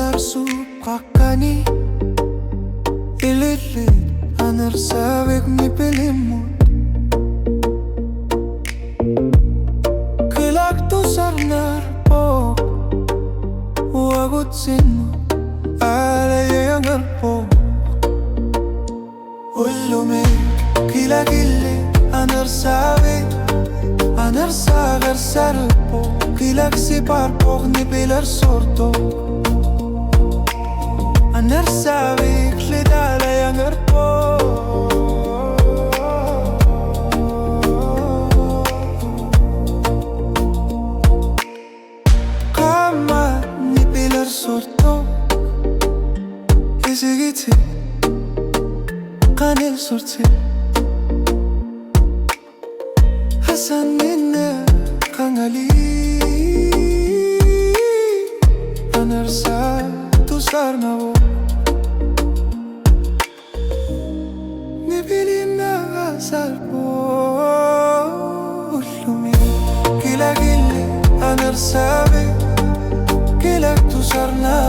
narsupakani Ililit anarsawik ni pilimut Kilak tu sarnar po Wagut sinu Alay yang arpo Ullume kilakili anarsawik Anarsagar sarpo Kilak si parpok ni pilar sorto Anarsawik lidala yang arpo Kama ni pilar sorto Isigiti Kanil sorti Hasan minna kangali Anarsa tu sarnavo Nibilin na salpo Ullumi Kilagili anarsabe Kilak tu sarnavo